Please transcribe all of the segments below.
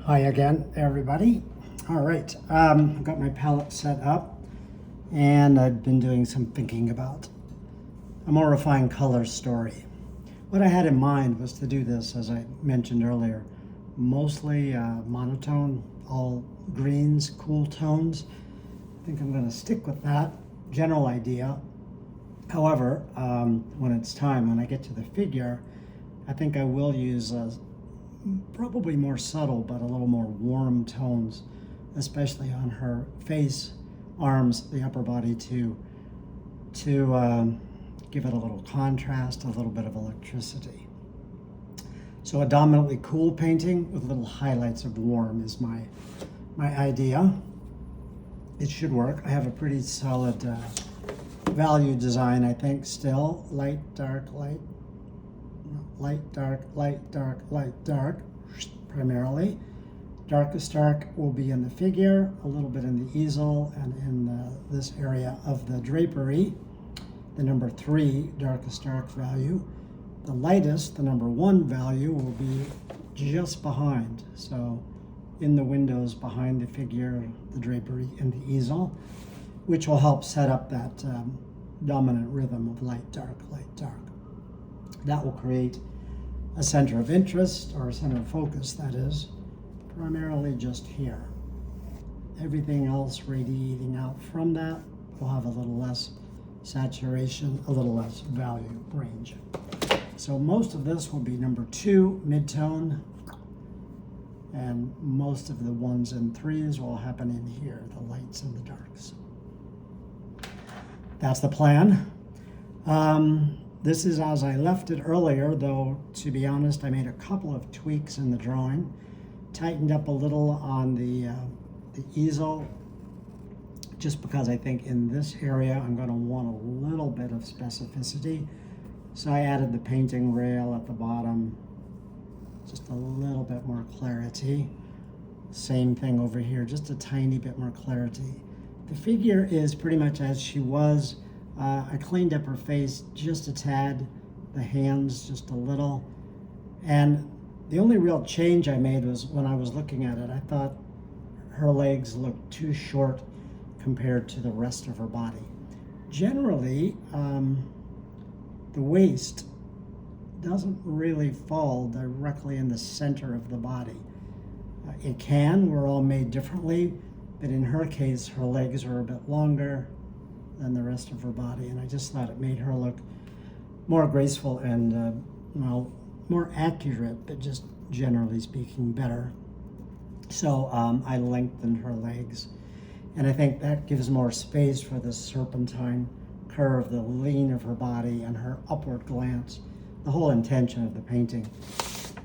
Hi again, everybody. All right, I've got my palette set up, and I've been doing some thinking about a more refined color story. What I had in mind was to do this, as I mentioned earlier, mostly monotone, all greens, cool tones. I think I'm going to stick with that general idea. However, when it's time, when I get to the figure, I think I will use probably more subtle but a little more warm tones, especially on her face, arms, the upper body, to give it a little contrast, a little bit of electricity. So a dominantly cool painting with little highlights of warm is my idea. It should work. I have a pretty solid value design, I think, still. Light, dark, light, light, dark, light, dark, light, dark, primarily. Darkest dark will be in the figure, a little bit in the easel, and in this area of the drapery. The number 3 darkest dark value. The lightest, the number 1 value, will be just behind. So in the windows behind the figure, the drapery, and the easel, which will help set up that dominant rhythm of light, dark, light, dark. That will create a center of interest, or a center of focus, that is, primarily just here. Everything else radiating out from that will have a little less saturation, a little less value range. So most of this will be number 2, midtone, and most of the 1s and 3s will happen in here, the lights and the darks. That's the plan. This is as I left it earlier, though, to be honest, I made a couple of tweaks in the drawing, tightened up a little on the easel, just because I think in this area I'm going to want a little bit of specificity. So I added the painting rail at the bottom, just a little bit more clarity. Same thing over here, just a tiny bit more clarity. The figure is pretty much as she was. I cleaned up her face just a tad, the hands just a little. And the only real change I made was when I was looking at it, I thought her legs looked too short compared to the rest of her body. Generally, the waist doesn't really fall directly in the center of the body. It can, we're all made differently, but in her case, her legs are a bit longer than the rest of her body, and I just thought it made her look more graceful and, well, more accurate, but just generally speaking, better. So I lengthened her legs, and I think that gives more space for the serpentine curve, the lean of her body, and her upward glance, the whole intention of the painting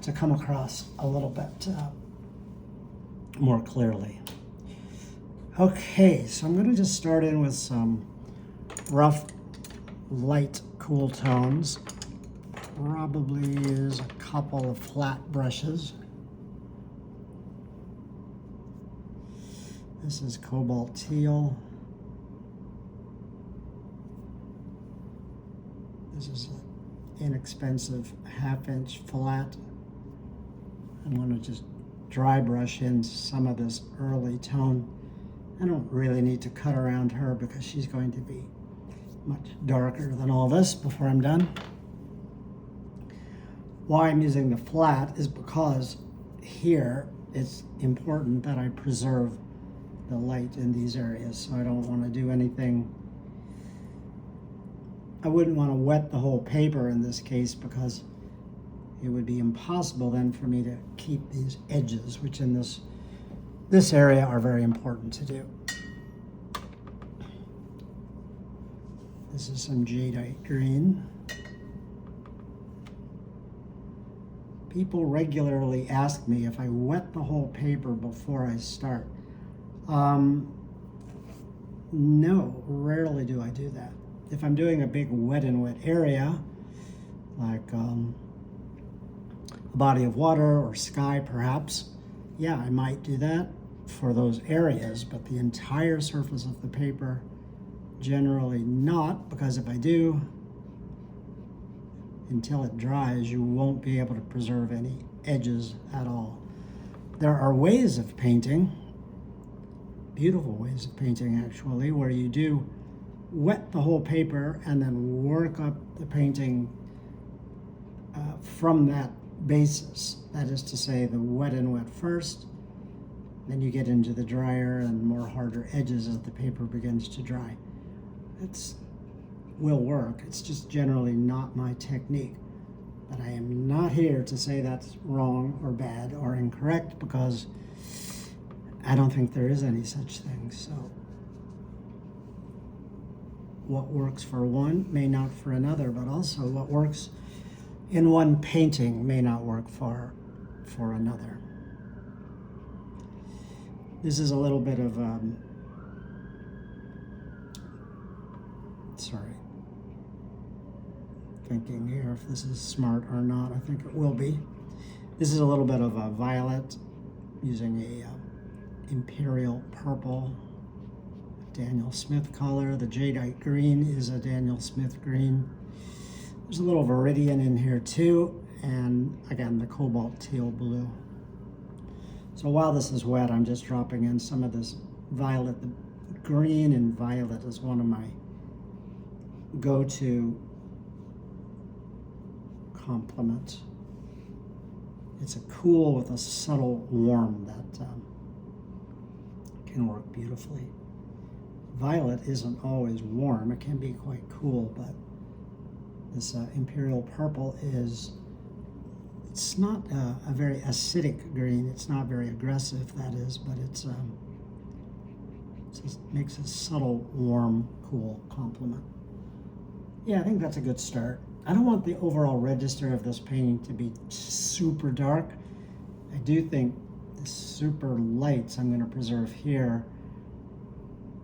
to come across a little bit more clearly. Okay, so I'm going to just start in with some rough, light, cool tones. Probably use a couple of flat brushes. This is cobalt teal. This is an inexpensive 1/2-inch flat. I'm going to just dry brush in some of this early tone. I don't really need to cut around her because she's going to be much darker than all this before I'm done. Why I'm using the flat is because here it's important that I preserve the light in these areas, so I don't want to do anything. I wouldn't want to wet the whole paper in this case, because it would be impossible then for me to keep these edges, which in this area are very important to do. This is some jadeite green. People regularly ask me if I wet the whole paper before I start. No, rarely do I do that. If I'm doing a big wet area, like a body of water or sky perhaps, yeah, I might do that for those areas, but the entire surface of the paper, generally not, because if I do, until it dries, you won't be able to preserve any edges at all. there are ways of painting, beautiful ways of painting actually, where you do wet the whole paper and then work up the painting from that basis. That is to say, the wet and wet first, then you get into the drier and more harder edges as the paper begins to dry. It will work. It's just generally not my technique. But I am not here to say that's wrong or bad or incorrect, because I don't think there is any such thing. So what works for one may not for another, but also what works in one painting may not work for another. This is a little bit of, thinking here if this is smart or not. I think it will be. This is a little bit of a violet using a imperial purple, Daniel Smith color. The jadeite green is a Daniel Smith green. There's a little viridian in here too, and again the cobalt teal blue. So while this is wet, I'm just dropping in some of this violet. The green and violet is one of my go-to complement. It's a cool with a subtle warm that can work beautifully. Violet isn't always warm. It can be quite cool, but this imperial purple it's not a very acidic green. It's not very aggressive, that is, but it makes a subtle, warm, cool complement. Yeah, I think that's a good start. I don't want the overall register of this painting to be super dark. I do think the super lights I'm going to preserve here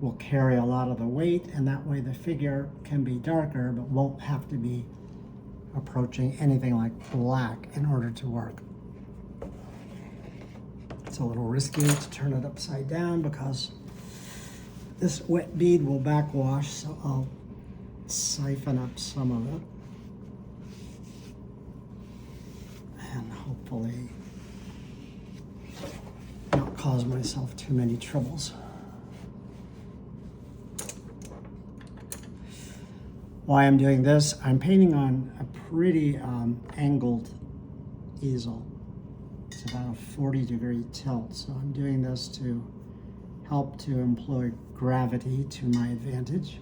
will carry a lot of the weight, and that way the figure can be darker but won't have to be approaching anything like black in order to work. It's a little risky to turn it upside down because this wet bead will backwash, so I'll siphon up some of it and hopefully not cause myself too many troubles. While I'm doing this, I'm painting on a pretty angled easel. It's about a 40-degree tilt, so I'm doing this to help to employ gravity to my advantage.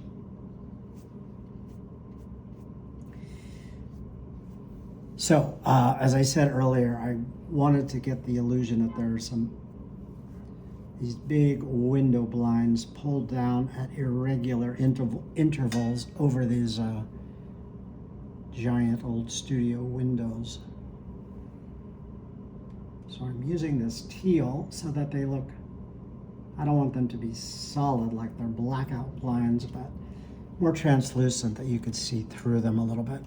So, as I said earlier, I wanted to get the illusion that there are these big window blinds pulled down at irregular intervals over these giant old studio windows. So I'm using this teal so that they look, I don't want them to be solid like they're blackout blinds, but more translucent that you could see through them a little bit.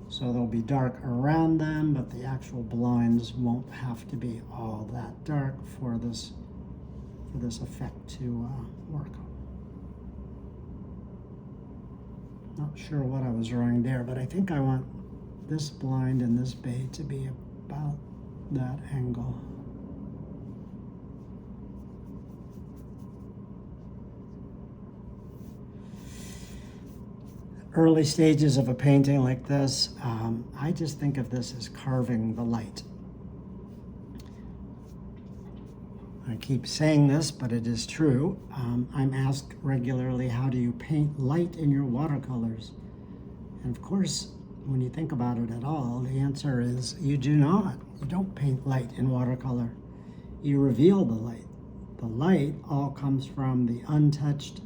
So they'll be dark around them, but the actual blinds won't have to be all that dark for this effect to work. Not sure what I was drawing there, but I think I want this blind and this bay to be about that angle. Early stages of a painting like this, I just think of this as carving the light. I keep saying this, but it is true. I'm asked regularly, how do you paint light in your watercolors? And of course, when you think about it at all, the answer is you do not. You don't paint light in watercolor. You reveal the light. The light all comes from the untouched,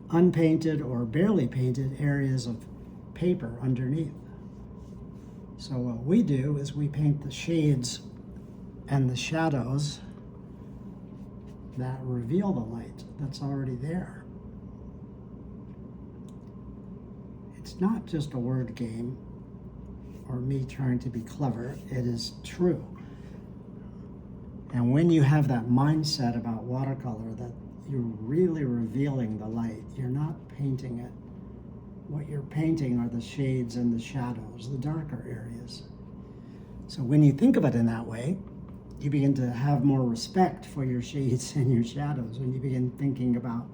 unpainted or barely painted areas of paper underneath. So what we do is we paint the shades and the shadows that reveal the light that's already there. It's not just a word game or me trying to be clever, it is true. And when you have that mindset about watercolor, that you're really revealing the light, you're not painting it. What you're painting are the shades and the shadows, the darker areas. So when you think of it in that way, you begin to have more respect for your shades and your shadows. When you begin thinking about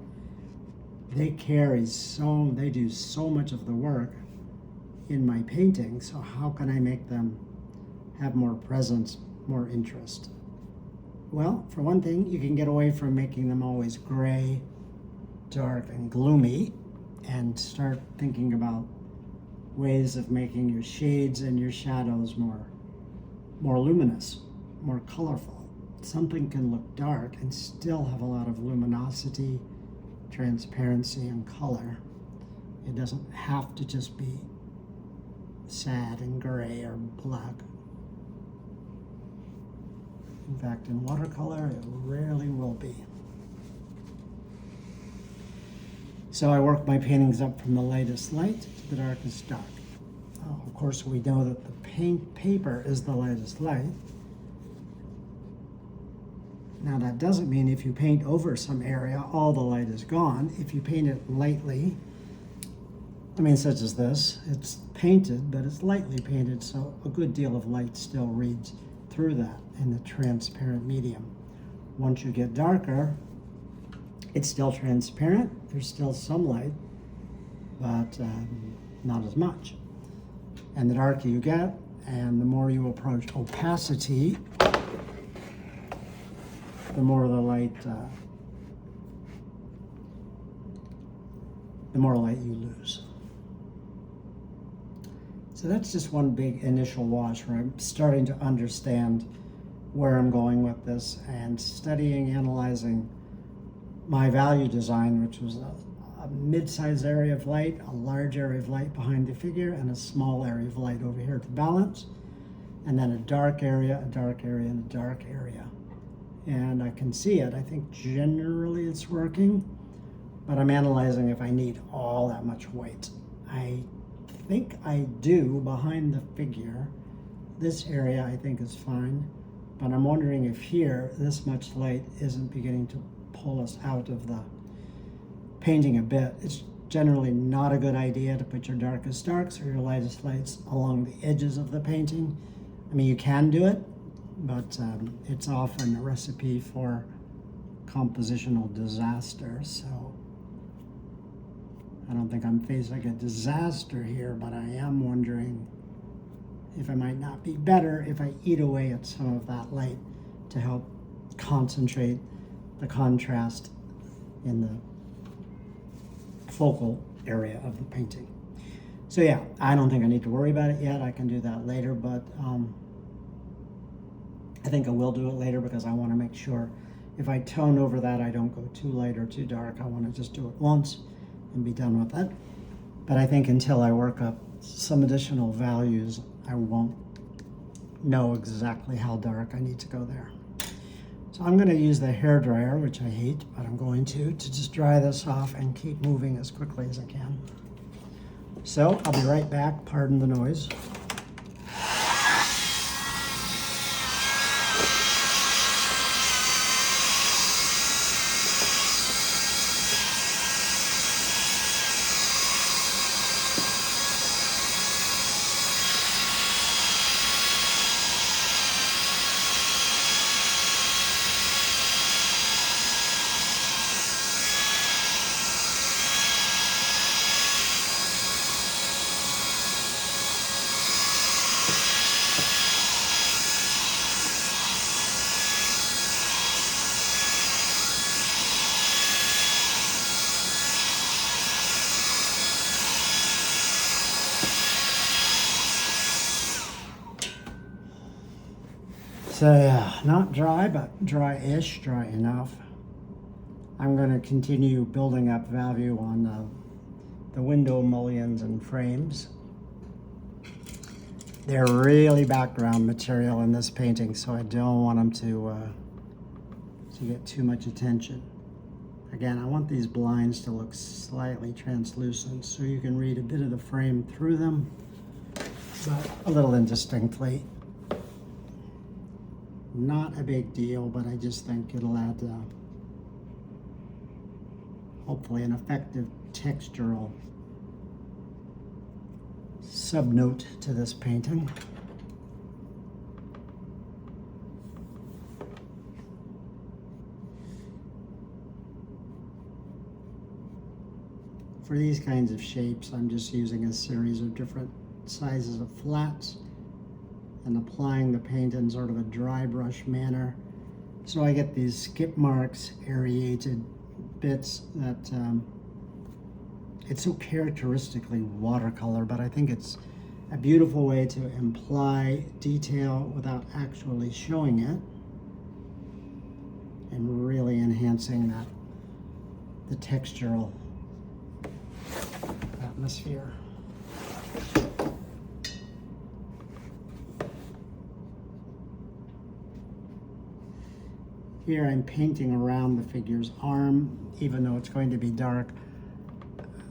they do so much of the work in my painting, so how can I make them have more presence, more interest? Well, for one thing, you can get away from making them always gray, dark, and gloomy, and start thinking about ways of making your shades and your shadows more luminous, more colorful. Something can look dark and still have a lot of luminosity, transparency, and color. It doesn't have to just be sad and gray or black. In fact, in watercolor, it rarely will be. So I work my paintings up from the lightest light to the darkest dark. Of course, we know that the paper is the lightest light. Now, that doesn't mean if you paint over some area, all the light is gone. If you paint it lightly, such as this, it's painted, but it's lightly painted, so a good deal of light still reads through that in the transparent medium. Once you get darker, it's still transparent. There's still some light, but not as much. And the darker you get, and the more you approach opacity, the more the light you lose. So that's just one big initial wash where I'm starting to understand where I'm going with this and studying, analyzing my value design, which was a mid-sized area of light, a large area of light behind the figure, and a small area of light over here to balance, and then a dark area, and a dark area. And I can see it. I think generally it's working, but I'm analyzing if I need all that much white. I think I do behind the figure. This area I think is fine, but I'm wondering if here, this much light isn't beginning to pull us out of the painting a bit. It's generally not a good idea to put your darkest darks or your lightest lights along the edges of the painting. You can do it, but it's often a recipe for compositional disaster. So I don't think I'm facing a disaster here, but I am wondering if it might not be better if I eat away at some of that light to help concentrate the contrast in the focal area of the painting. So yeah, I don't think I need to worry about it yet. I can do that later, but I think I will do it later because I want to make sure if I tone over that, I don't go too light or too dark. I want to just do it once and be done with it. But I think until I work up some additional values, I won't know exactly how dark I need to go there. So I'm going to use the hairdryer, which I hate, but I'm going to just dry this off and keep moving as quickly as I can. So I'll be right back. Pardon the noise. So yeah, not dry, but dry-ish, dry enough. I'm going to continue building up value on the window mullions and frames. They're really background material in this painting, so I don't want them to get too much attention. Again, I want these blinds to look slightly translucent so you can read a bit of the frame through them, but a little indistinctly. Not a big deal, but I just think it'll add hopefully an effective textural subnote to this painting. for these kinds of shapes, I'm just using a series of different sizes of flats and applying the paint in sort of a dry brush manner. So I get these skip marks, aerated bits that it's so characteristically watercolor, but I think it's a beautiful way to imply detail without actually showing it, and really enhancing the textural atmosphere. Here I'm painting around the figure's arm, even though it's going to be dark.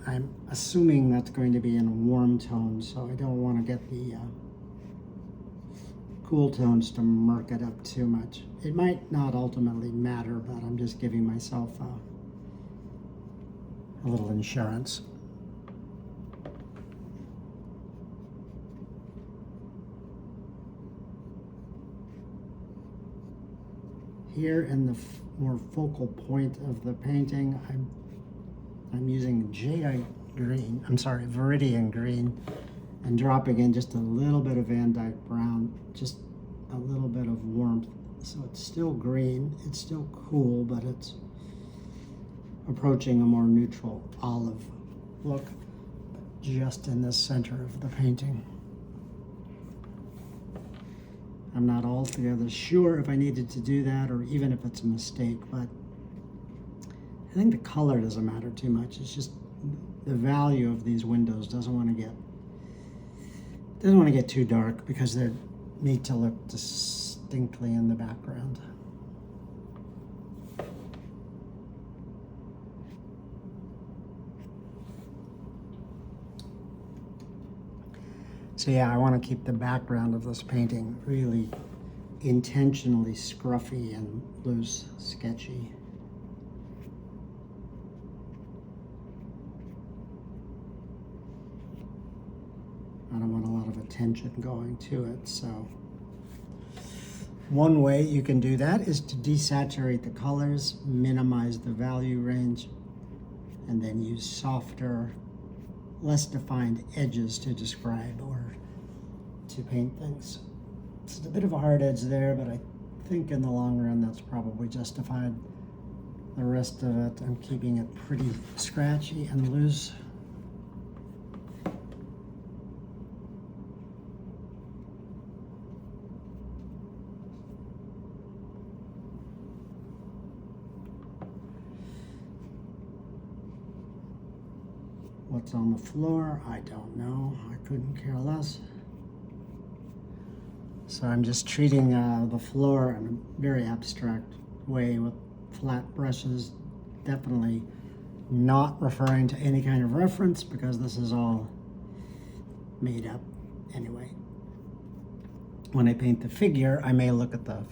I'm assuming that's going to be in a warm tone, so I don't want to get the cool tones to murk it up too much. It might not ultimately matter, but I'm just giving myself a little insurance. Here in the more focal point of the painting, I'm using jadeite green, Viridian green, and dropping in just a little bit of Van Dyke brown, just a little bit of warmth. So it's still green, it's still cool, but it's approaching a more neutral olive look, just in the center of the painting. I'm not altogether sure if I needed to do that or even if it's a mistake, but I think the color doesn't matter too much. It's just the value of these windows doesn't want to get too dark because they need to look distinctly in the background. So yeah, I want to keep the background of this painting really intentionally scruffy and loose, sketchy. I don't want a lot of attention going to it, so one way you can do that is to desaturate the colors, minimize the value range, and then use softer, less defined edges to describe or to paint things. It's a bit of a hard edge there, but I think in the long run that's probably justified. The rest of it, I'm keeping it pretty scratchy and loose. What's on the floor? I don't know. I couldn't care less. So I'm just treating the floor in a very abstract way with flat brushes, definitely not referring to any kind of reference because this is all made up anyway. When I paint the figure, I may look at the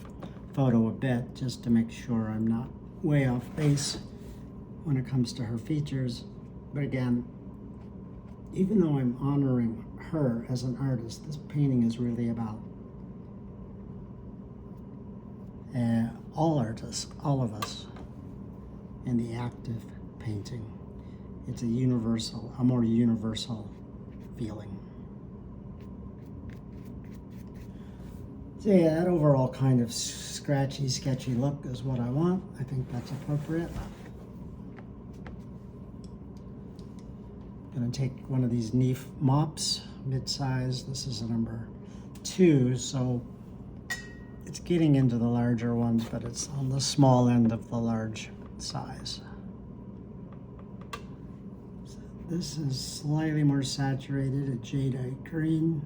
photo a bit just to make sure I'm not way off base when it comes to her features. But again, even though I'm honoring her as an artist, this painting is really about all artists, all of us, in the act of painting. It's a more universal feeling. So yeah, that overall kind of scratchy, sketchy look is what I want. I think that's appropriate. I'm gonna take one of these Neef mops, mid-size. This is a number 2, so it's getting into the larger ones, but it's on the small end of the large size. So this is slightly more saturated, a jadeite green.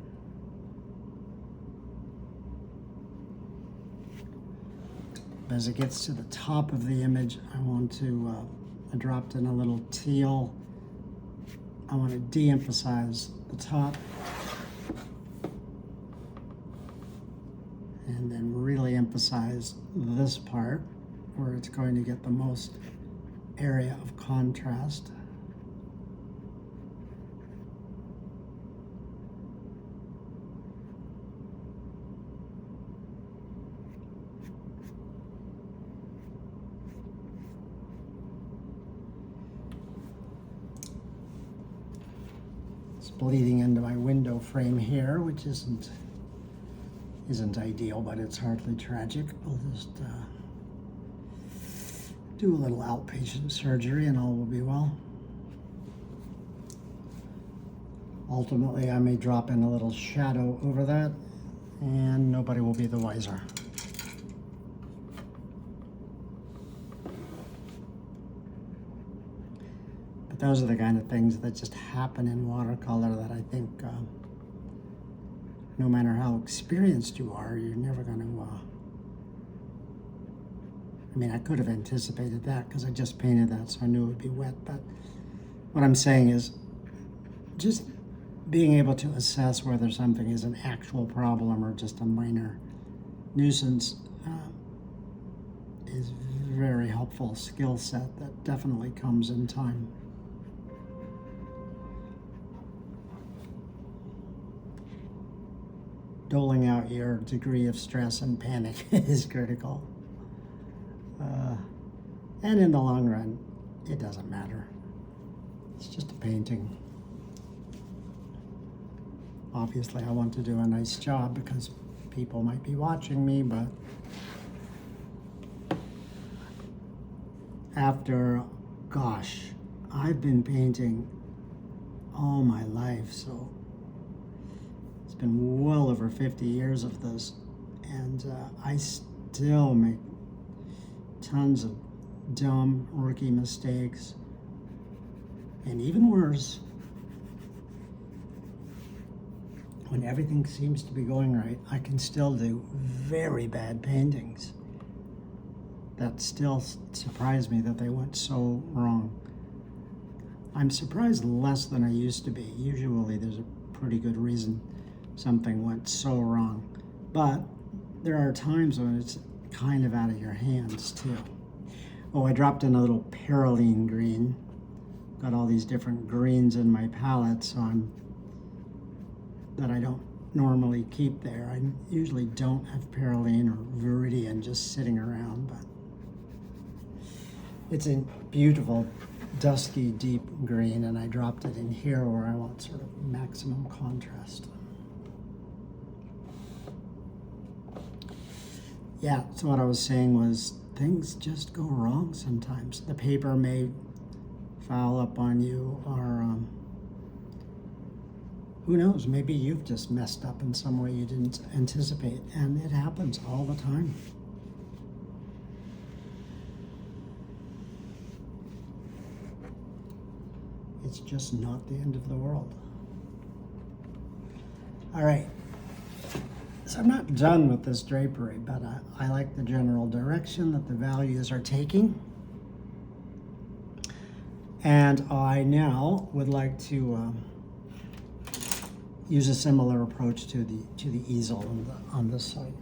As it gets to the top of the image, I want to, I dropped in a little teal. I want to de-emphasize the top and then really emphasize this part where it's going to get the most area of contrast. bleeding into my window frame here, which isn't ideal, but it's hardly tragic. We'll just do a little outpatient surgery and all will be well. Ultimately, I may drop in a little shadow over that and nobody will be the wiser. But those are the kind of things that just happen in watercolor that I think no matter how experienced you are, you're never going to, I mean, I could have anticipated that because I just painted that, so I knew it would be wet. But what I'm saying is just being able to assess whether something is an actual problem or just a minor nuisance is a very helpful skill set that definitely comes in time. Doling out your degree of stress and panic is critical. And in the long run, it doesn't matter. It's just a painting. Obviously, I want to do a nice job because people might be watching me, but after, gosh, I've been painting all my life, so it's been well over 50 years of this, and I still make tons of dumb rookie mistakes, and even worse, when everything seems to be going right, I can still do very bad paintings that still surprise me that they went so wrong. I'm surprised less than I used to be. Usually there's a pretty good reason something went so wrong. But there are times when it's kind of out of your hands too. Oh, I dropped in a little perylene green. Got all these different greens in my palette, so that I don't normally keep there. I usually don't have perylene or viridian just sitting around, but it's a beautiful dusky deep green, and I dropped it in here where I want sort of maximum contrast. Yeah, so what I was saying was things just go wrong sometimes. The paper may foul up on you, or who knows, maybe you've just messed up in some way you didn't anticipate, and it happens all the time. It's just not the end of the world. All right, so I'm not done with this drapery, but I like the general direction that the values are taking. And I now would like to use a similar approach to the easel on this side.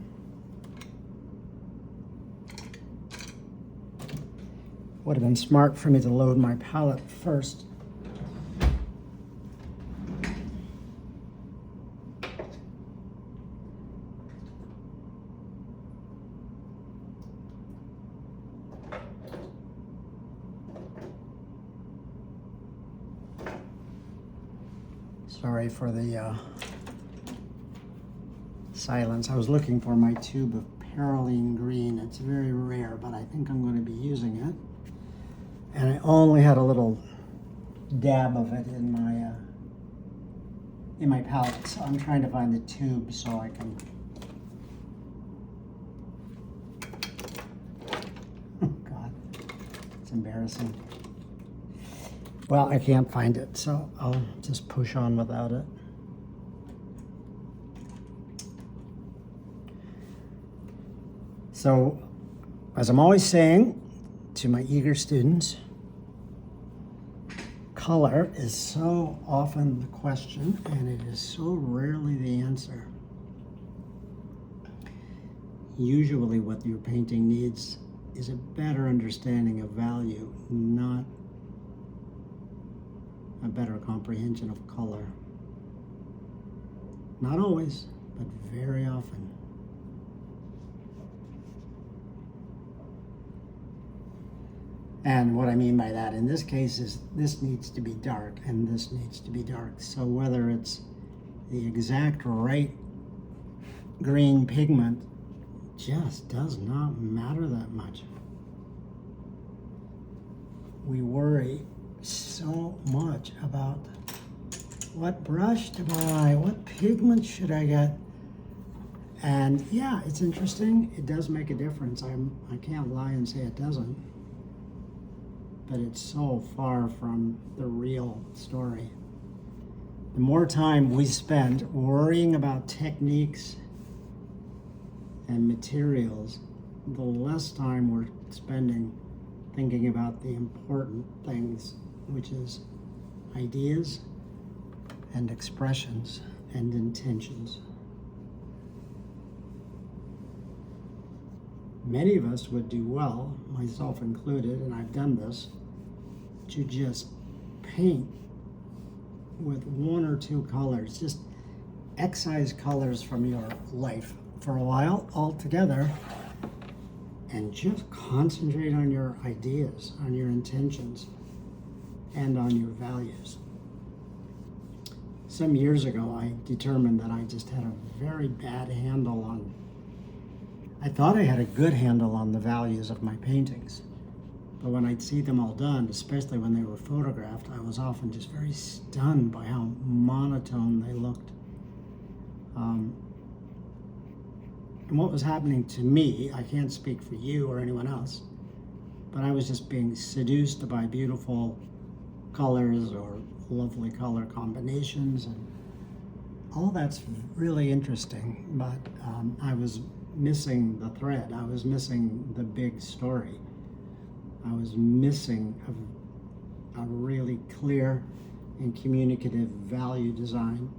Would have been smart for me to load my palette first. Sorry for the silence. I was looking for my tube of perylene green. It's very rare, but I think I'm going to be using it. And I only had a little dab of it in my palette, so I'm trying to find the tube so I can. Oh God, it's embarrassing. Well, I can't find it, so I'll just push on without it. So, as I'm always saying to my eager students, color is so often the question, and it is so rarely the answer. Usually what your painting needs is a better understanding of value, not a better comprehension of color. Not always, but very often. And what I mean by that in this case is this needs to be dark and this needs to be dark. So whether it's the exact right green pigment just does not matter that much. We worry so much about what brush to buy, what pigment should I get? And yeah, it's interesting. It does make a difference. I can't lie and say it doesn't. But it's so far from the real story. The more time we spend worrying about techniques and materials, the less time we're spending thinking about the important things, which is ideas and expressions and intentions. Many of us would do well, myself included, and I've done this, to just paint with one or two colors, just excise colors from your life for a while altogether, and just concentrate on your ideas, on your intentions, and on your values. Some years ago, I determined that I just had a very bad handle on, I thought I had a good handle on the values of my paintings. But when I'd see them all done, especially when they were photographed, I was often just very stunned by how monotone they looked. And what was happening to me, I can't speak for you or anyone else, but I was just being seduced by beautiful colors or lovely color combinations, and all that's really interesting, but I was missing the thread. I was missing the big story. I was missing a really clear and communicative value design.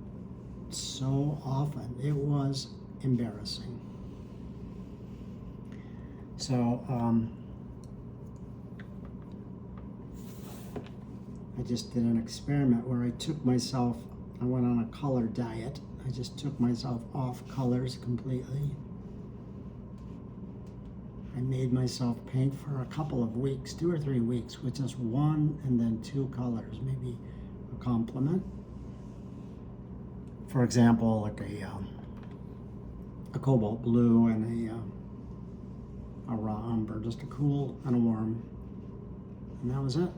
So often it was embarrassing. So I just did an experiment where I went on a color diet. I just took myself off colors completely. I made myself paint for a couple of weeks, 2 or 3 weeks, with just one and then two colors, maybe a complement. For example, like a cobalt blue and a raw umber, just a cool and a warm, and that was it.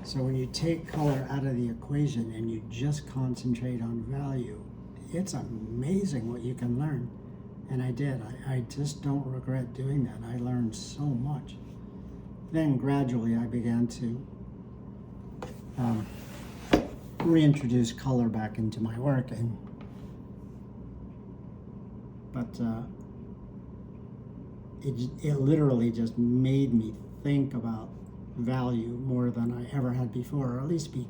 So when you take color out of the equation and you just concentrate on value, it's amazing what you can learn. And I did. I just don't regret doing that. I learned so much. Then gradually I began to reintroduce color back into my work, but it literally just made me think about value more than I ever had before, or at least be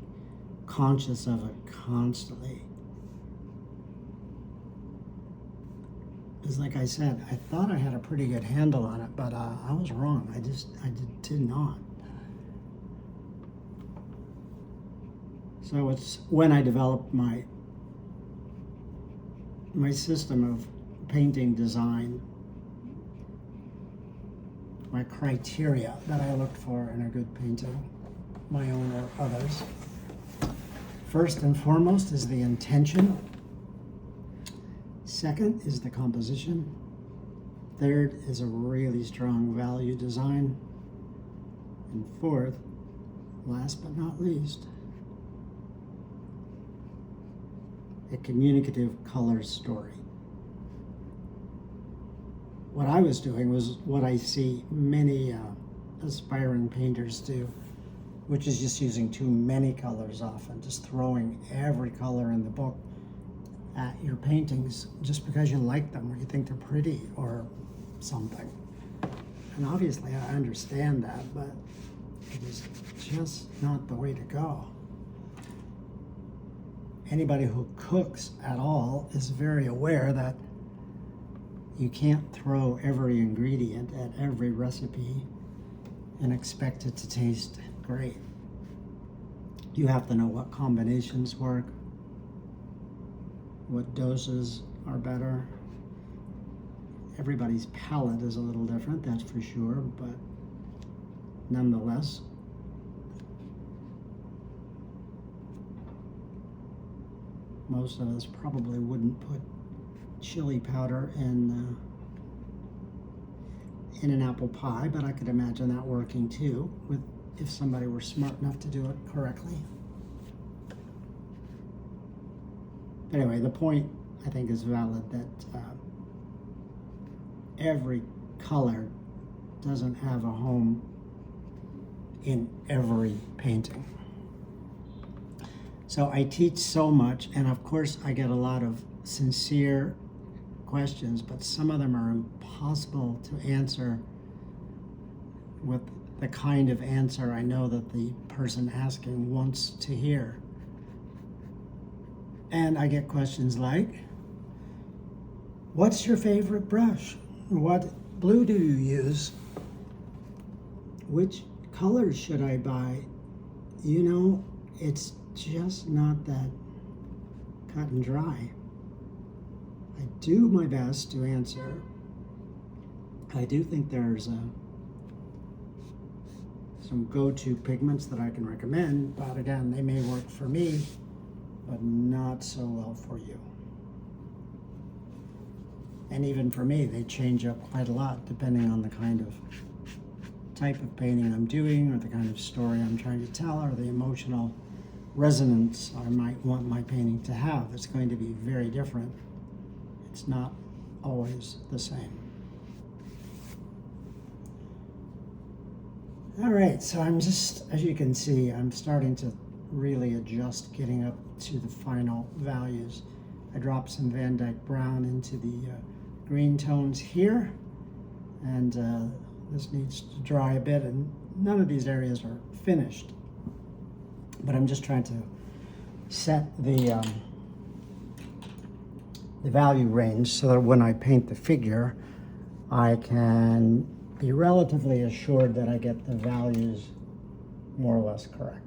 conscious of it constantly. Because like I said, I thought I had a pretty good handle on it, but I was wrong. I did not. So it's when I developed my system of painting design, my criteria that I looked for in a good painting, my own or others. First and foremost is the intention. Second is the composition. Third is a really strong value design. And fourth, last but not least, a communicative color story. What I was doing was what I see many aspiring painters do, which is just using too many colors often, just throwing every color in the book at your paintings just because you like them or you think they're pretty or something. And obviously I understand that, but it is just not the way to go. Anybody who cooks at all is very aware that you can't throw every ingredient at every recipe and expect it to taste great. You have to know what combinations work, what doses are better, everybody's palette is a little different, that's for sure, but nonetheless. Most of us probably wouldn't put chili powder in an apple pie, but I could imagine that working too, if somebody were smart enough to do it correctly. Anyway, the point I think is valid that every color doesn't have a home in every painting. So I teach so much, and of course I get a lot of sincere questions, but some of them are impossible to answer with the kind of answer I know that the person asking wants to hear. And I get questions like, what's your favorite brush? What blue do you use? Which colors should I buy? You know, it's just not that cut and dry. I do my best to answer. I do think there's some go-to pigments that I can recommend, but again, they may work for me, but not so well for you. And even for me, they change up quite a lot depending on the kind of type of painting I'm doing, or the kind of story I'm trying to tell, or the emotional resonance I might want my painting to have. It's going to be very different. It's not always the same. All right, so I'm just, as you can see, I'm starting to really adjust, getting up to the final values. I dropped some Van Dyke Brown into the green tones here, and this needs to dry a bit, and none of these areas are finished. But I'm just trying to set the value range so that when I paint the figure, I can be relatively assured that I get the values more or less correct.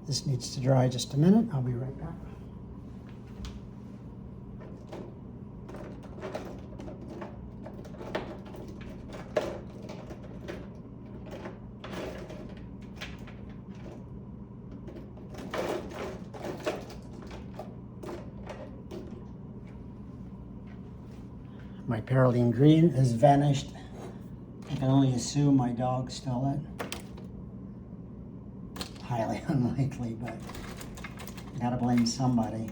This needs to dry just a minute. I'll be right back. My Paroline green has vanished. I can only assume my dog stole it. Highly unlikely, but I gotta blame somebody.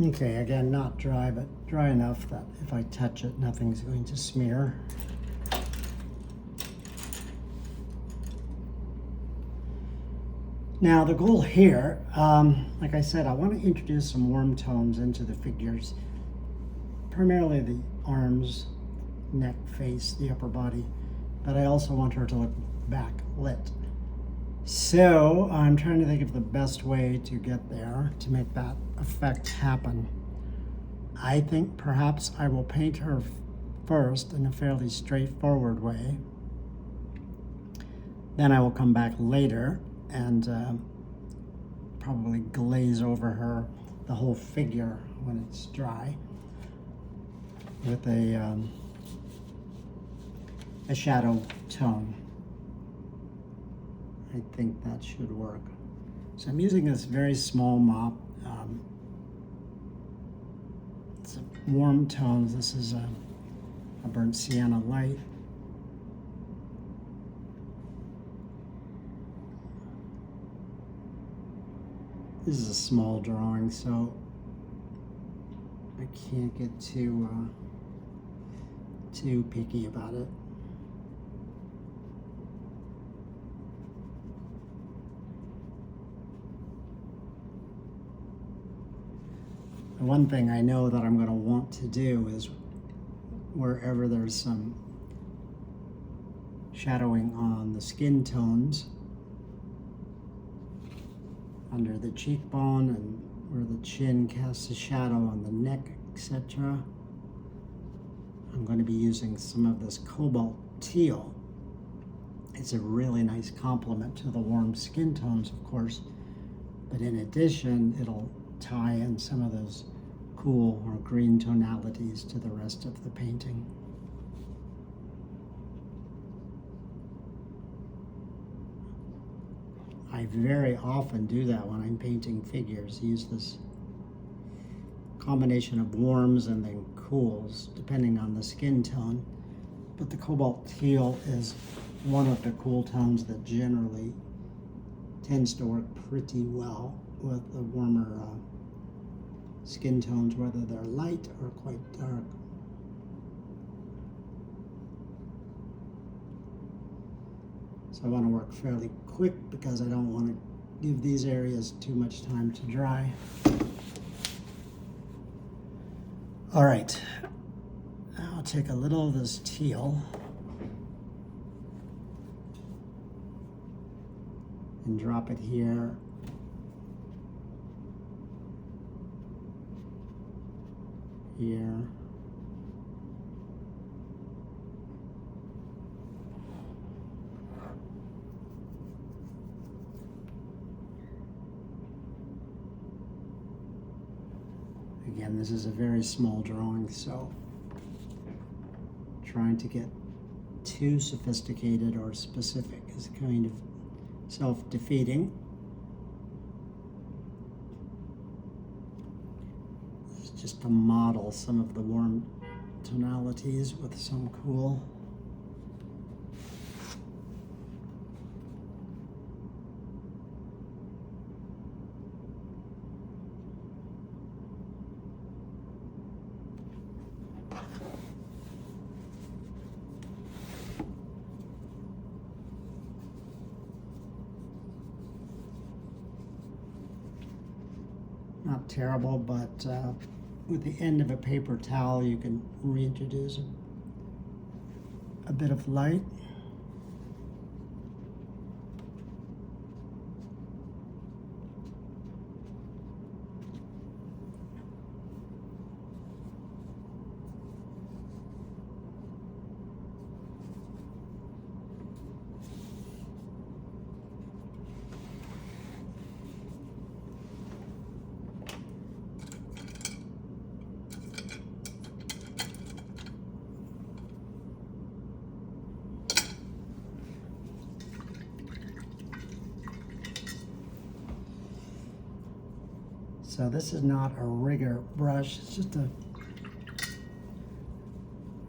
Okay, again, not dry, but dry enough that if I touch it, nothing's going to smear. Now, the goal here, like I said, I want to introduce some warm tones into the figures, primarily the arms, neck, face, the upper body, but I also want her to look backlit. So I'm trying to think of the best way to get there to make that effect happen. I think perhaps I will paint her first in a fairly straightforward way. Then I will come back later and probably glaze over her, the whole figure when it's dry, with a shadow tone. I think that should work. So I'm using this very small mop. warm tones. This is a burnt sienna light. This is a small drawing, so I can't get too picky about it. The one thing I know that I'm going to want to do is wherever there's some shadowing on the skin tones, under the cheekbone and where the chin casts a shadow on the neck, etc. I'm going to be using some of this cobalt teal. It's a really nice complement to the warm skin tones, of course, but in addition, it'll tie in some of those cool or green tonalities to the rest of the painting. I very often do that when I'm painting figures, use this combination of warms and then cools, depending on the skin tone. But the cobalt teal is one of the cool tones that generally tends to work pretty well with the warmer skin tones, whether they're light or quite dark. So I want to work fairly quick because I don't want to give these areas too much time to dry. All right, I'll take a little of this teal and drop it here. Here. Again, this is a very small drawing, so trying to get too sophisticated or specific is kind of self-defeating. This is just to model some of the warm tonalities with some cool. Not terrible, but with the end of a paper towel, you can reintroduce a bit of light. So this is not a rigger brush, it's just a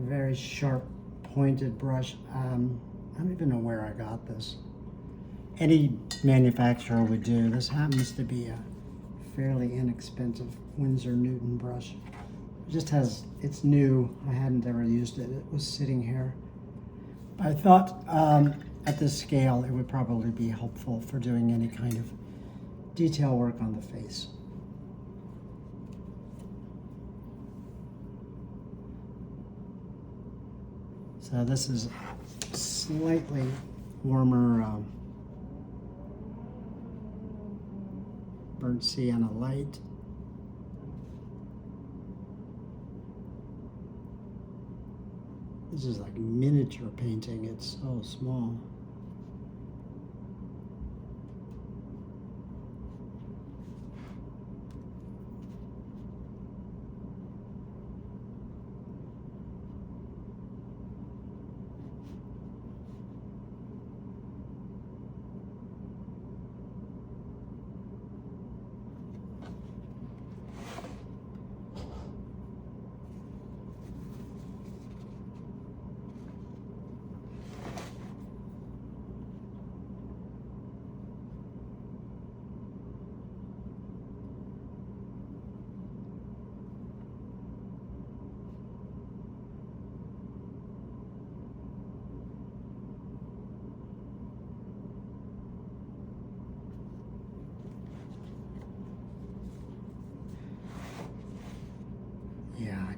very sharp pointed brush. I don't even know where I got this. Any manufacturer would do. This happens to be a fairly inexpensive Winsor Newton brush. It just has, it's new, I hadn't ever used it, it was sitting here. I thought at this scale it would probably be helpful for doing any kind of detail work on the face. So this is slightly warmer burnt sienna light. This is like miniature painting, it's so small.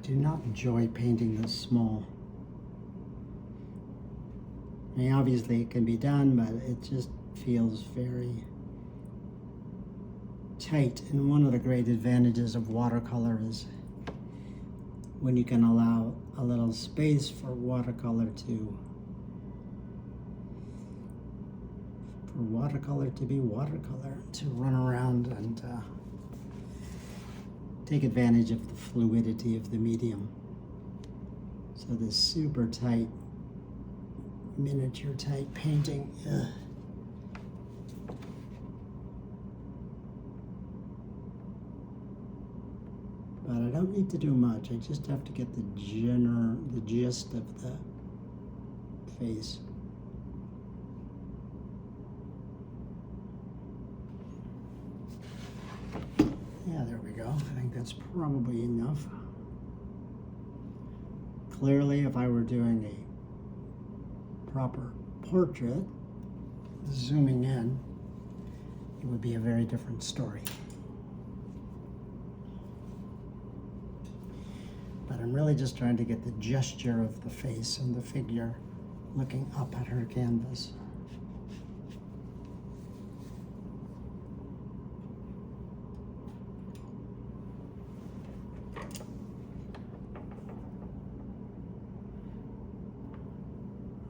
do not enjoy painting this small. I mean, obviously it can be done, but it just feels very tight. And one of the great advantages of watercolor is when you can allow a little space for watercolor to be watercolor, to run around and take advantage of the fluidity of the medium. So this super tight, miniature type painting, but I don't need to do much. I just have to get the gist of the face. Yeah, there we go. I think that's probably enough. Clearly, if I were doing a proper portrait, zooming in, it would be a very different story. But I'm really just trying to get the gesture of the face and the figure looking up at her canvas.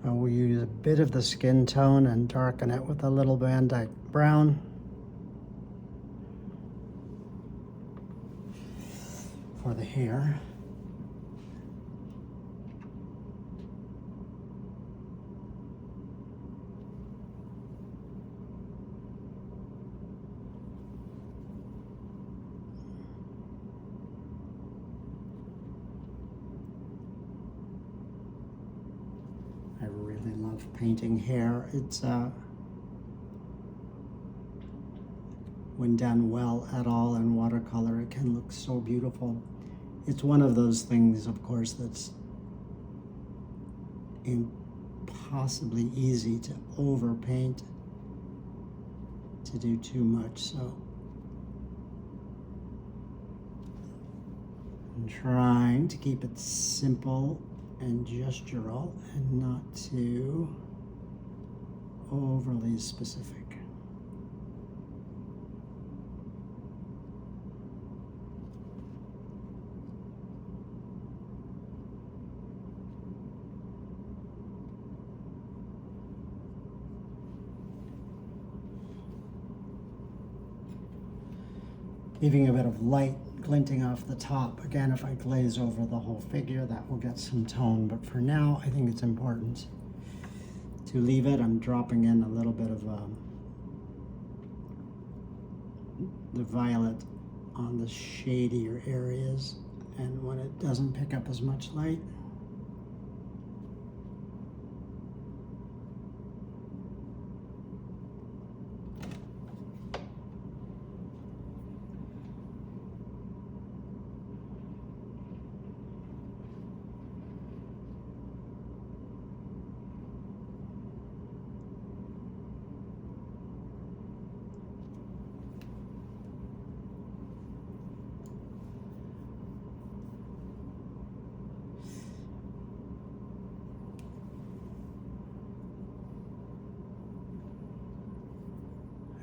We'll use a bit of the skin tone and darken it with a little Van Dyke brown. For the hair. I really love painting hair. It's when done well at all in watercolor, it can look so beautiful. It's one of those things, of course, that's impossibly easy to overpaint, to do too much. So I'm trying to keep it simple and gestural and not too overly specific. Leaving a bit of light glinting off the top. Again, if I glaze over the whole figure, that will get some tone, but for now, I think it's important to leave it. I'm dropping in a little bit of the violet on the shadier areas, and when it doesn't pick up as much light,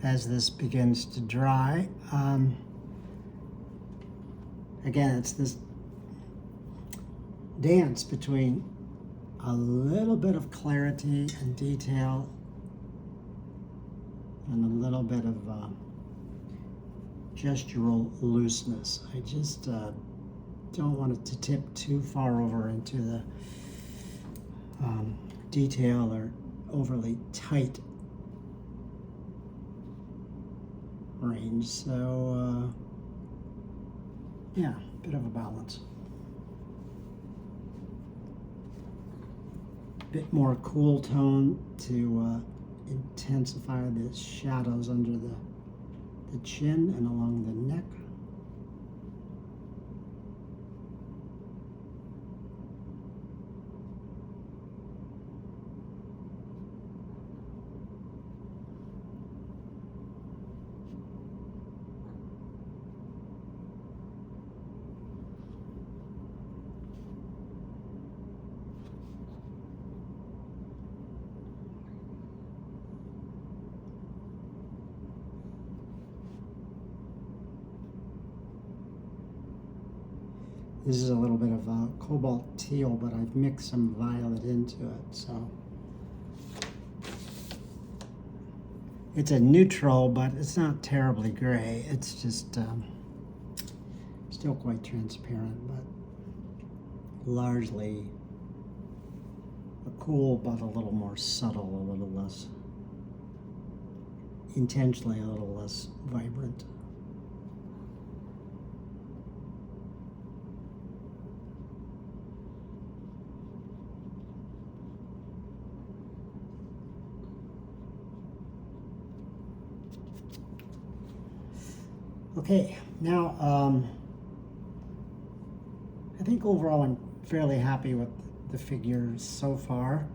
as this begins to dry. Again, it's this dance between a little bit of clarity and detail and a little bit of gestural looseness. I just don't want it to tip too far over into the detail or overly tight range. So yeah, bit of a balance. Bit more cool tone to intensify the shadows under the chin and along the neck. This is a little bit of a cobalt teal, but I've mixed some violet into it, so. It's a neutral, but it's not terribly gray. It's just still quite transparent, but largely a cool, but a little more subtle, a little less, intentionally a little less vibrant. Okay, now I think overall I'm fairly happy with the figures so far.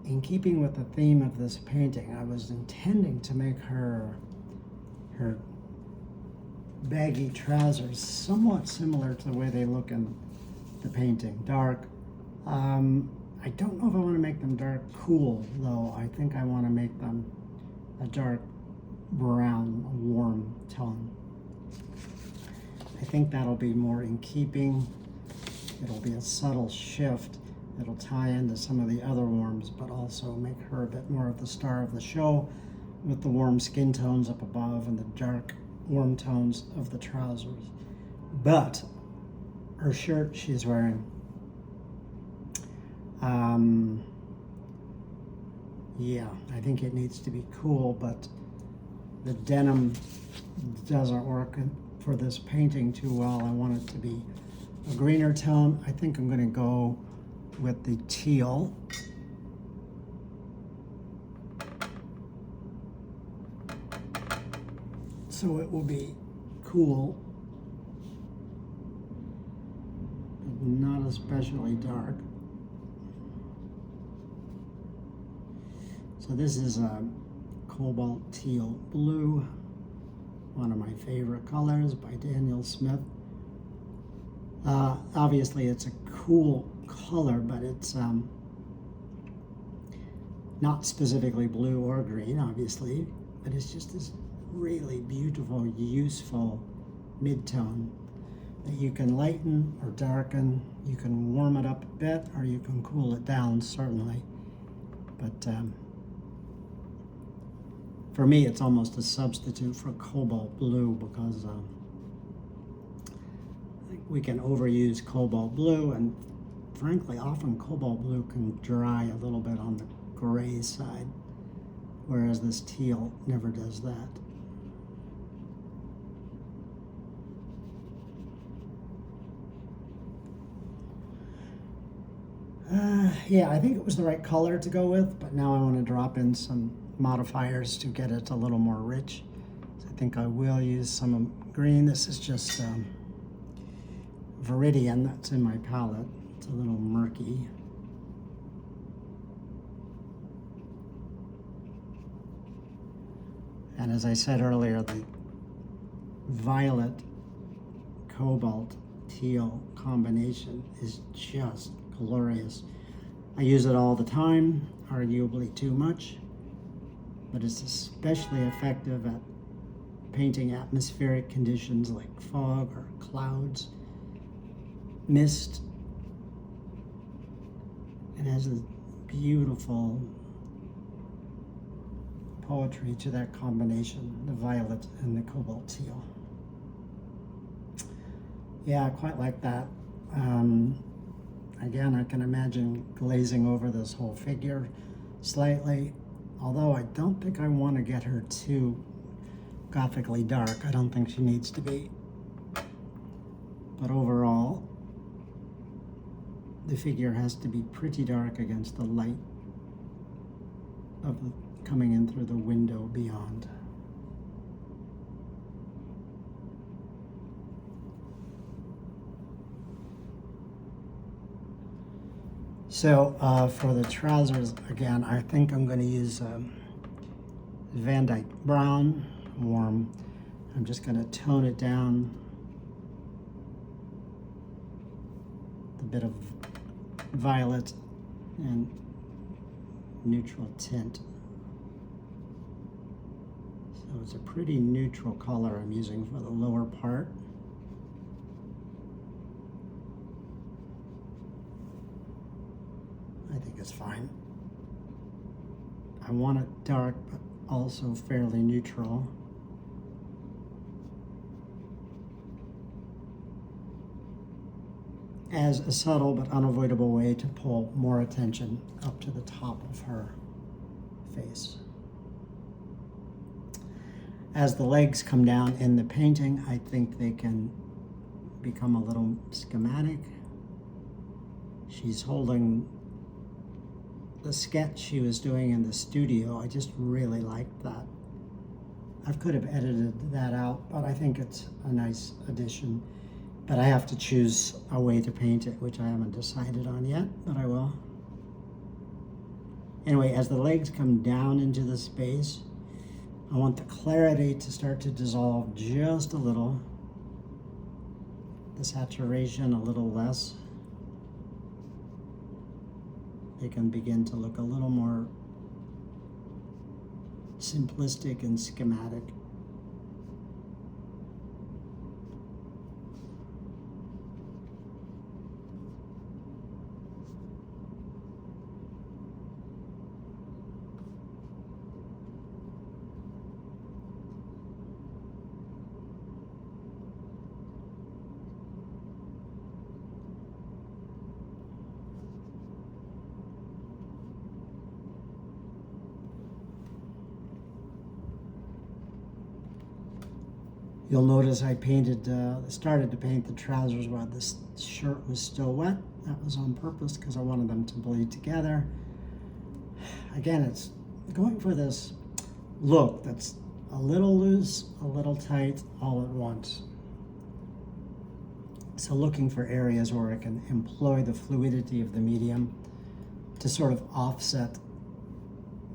In keeping with the theme of this painting, I was intending to make her baggy trousers somewhat similar to the way they look in the painting, dark. I don't know if I want to make them dark cool, though. I think I want to make them a dark brown, a warm tone. I think that'll be more in keeping. It'll be a subtle shift. It'll tie into some of the other warms, but also make her a bit more of the star of the show with the warm skin tones up above and the dark warm tones of the trousers. But her shirt she's wearing, yeah, I think it needs to be cool, but the denim doesn't work for this painting too well. I want it to be a greener tone. I think I'm going to go with the teal. So it will be cool, but not especially dark. So this is a cobalt teal blue, one of my favorite colors by Daniel Smith. Obviously it's a cool color, but it's not specifically blue or green, obviously, but it's just this really beautiful, useful mid-tone that you can lighten or darken. You can warm it up a bit, or you can cool it down, certainly. But for me, it's almost a substitute for cobalt blue, because we can overuse cobalt blue, and frankly, often cobalt blue can dry a little bit on the gray side, whereas this teal never does that. Yeah, I think it was the right color to go with, but now I want to drop in some modifiers to get it a little more rich. So I think I will use some green. This is just Viridian that's in my palette. It's a little murky. And as I said earlier, the violet cobalt teal combination is just glorious. I use it all the time, arguably too much, but it's especially effective at painting atmospheric conditions like fog or clouds, mist. It has a beautiful poetry to that combination, the violet and the cobalt teal. Yeah, I quite like that. Again, I can imagine glazing over this whole figure slightly, although I don't think I want to get her too gothically dark. I don't think she needs to be. But overall, the figure has to be pretty dark against the light of the, coming in through the window beyond. So for the trousers, again, I think I'm going to use Van Dyke Brown, warm. I'm just going to tone it down a bit of violet and neutral tint. So it's a pretty neutral color I'm using for the lower part. is fine. I want it dark, but also fairly neutral. As a subtle but unavoidable way to pull more attention up to the top of her face. As the legs come down in the painting, I think they can become a little schematic. She's holding the sketch she was doing in the studio. I just really liked that. I could have edited that out, but I think it's a nice addition. But I have to choose a way to paint it, which I haven't decided on yet, but I will. Anyway, as the legs come down into the space, I want the clarity to start to dissolve just a little. The saturation a little less. They can begin to look a little more simplistic and schematic. You'll notice I started to paint the trousers while this shirt was still wet. That was on purpose because I wanted them to bleed together. Again, it's going for this look that's a little loose, a little tight, all at once. So looking for areas where I can employ the fluidity of the medium to sort of offset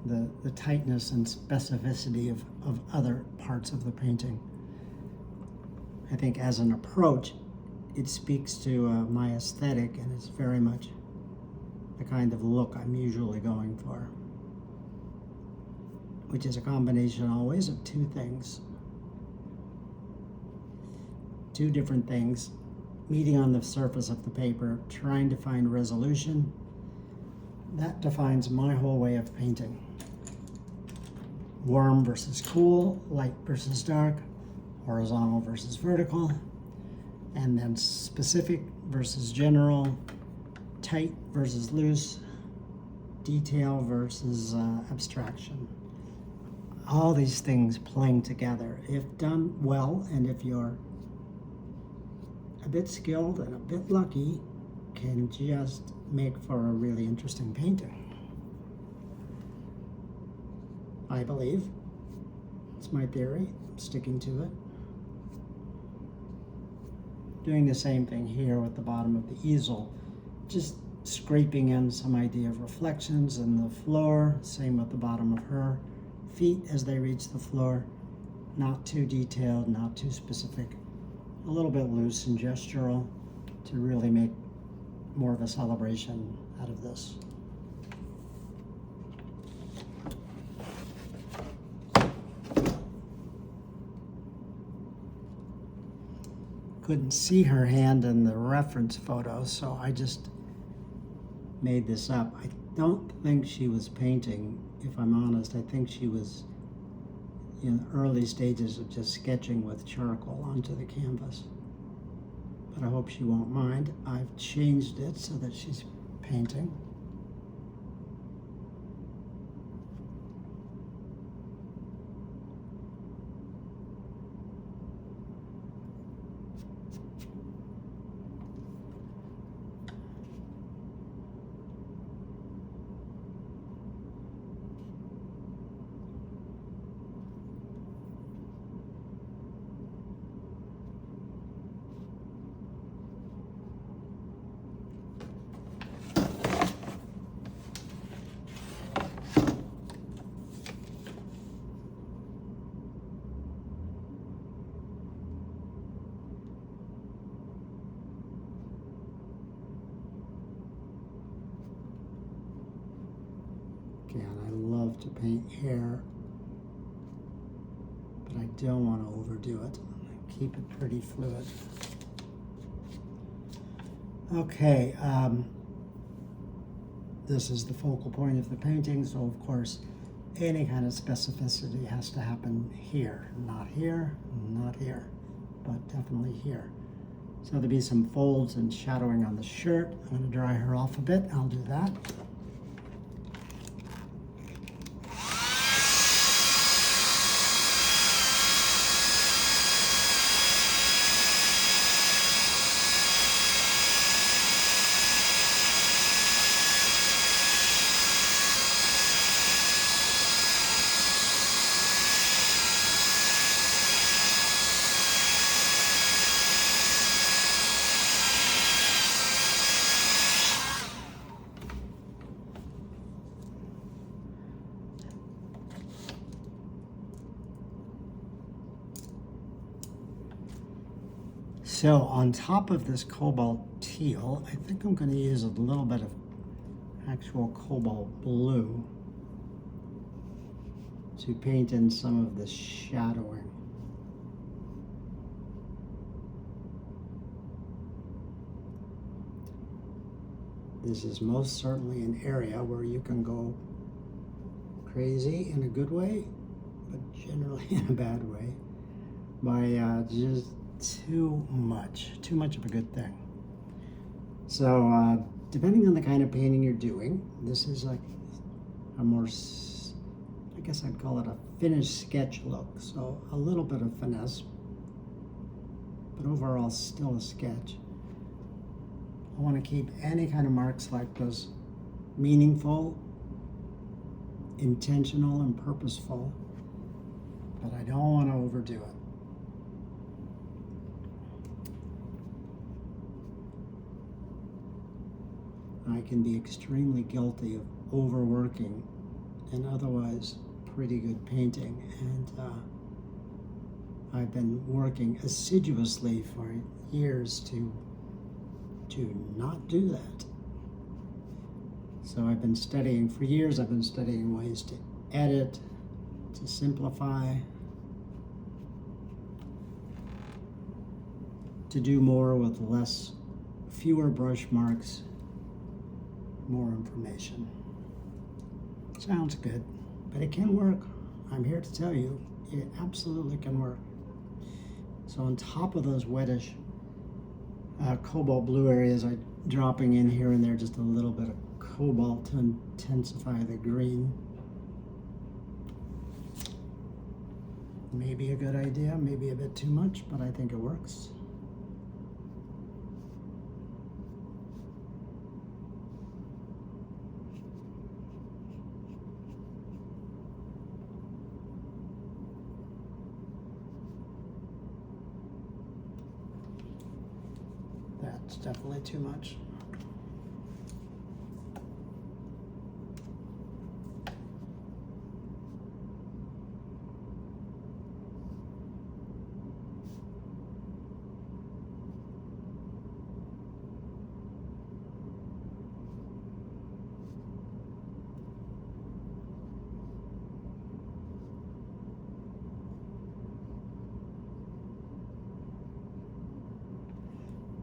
the tightness and specificity of other parts of the painting. I think as an approach, it speaks to my aesthetic, and it's very much the kind of look I'm usually going for, which is a combination always of two things. Two different things meeting on the surface of the paper, trying to find resolution. That defines my whole way of painting. Warm versus cool, light versus dark, horizontal versus vertical, and then specific versus general, tight versus loose, detail versus abstraction. All these things playing together, if done well, and if you're a bit skilled and a bit lucky, can just make for a really interesting painting. I believe. It's my theory. I'm sticking to it. Doing the same thing here with the bottom of the easel, just scraping in some idea of reflections in the floor. Same with the bottom of her feet as they reach the floor. Not too detailed, not too specific. A little bit loose and gestural to really make more of a celebration out of this. Couldn't see her hand in the reference photo, so I just made this up. I don't think she was painting, if I'm honest. I think she was in early stages of just sketching with charcoal onto the canvas. But I hope she won't mind. I've changed it so that she's painting. And I love to paint hair, but I don't want to overdo it. Keep it pretty fluid. Okay, this is the focal point of the painting, so of course any kind of specificity has to happen here, not here, but definitely here. So there'll be some folds and shadowing on the shirt. I'm going to dry her off a bit. I'll do that. So on top of this cobalt teal, I think I'm going to use a little bit of actual cobalt blue to paint in some of the shadowing. This is most certainly an area where you can go crazy in a good way, but generally in a bad way, by just too much of a good thing. So depending on the kind of painting you're doing, this is like a more, I guess I'd call it a finished sketch look. So a little bit of finesse, but overall still a sketch. I want to keep any kind of marks like this meaningful, intentional, and purposeful, but I don't want to overdo it. I can be extremely guilty of overworking an otherwise pretty good painting, and I've been working assiduously for years to not do that. So I've been studying for years. I've been studying ways to edit, to simplify, to do more with fewer brush marks, more information. Sounds good, but it can work. I'm here to tell you, it absolutely can work. So on top of those wettish cobalt blue areas, I'm dropping in here and there just a little bit of cobalt to intensify the green. Maybe a good idea, maybe a bit too much, but I think it works. That's definitely too much.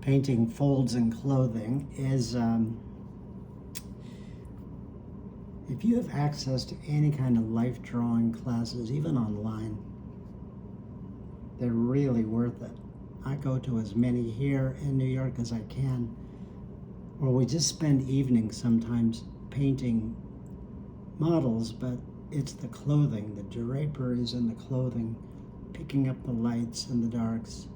Painting folds in clothing is, if you have access to any kind of life drawing classes, even online, they're really worth it. I go to as many here in New York as I can, where we just spend evenings sometimes painting models, but it's the clothing, the draperies and the clothing, picking up the lights and the darks.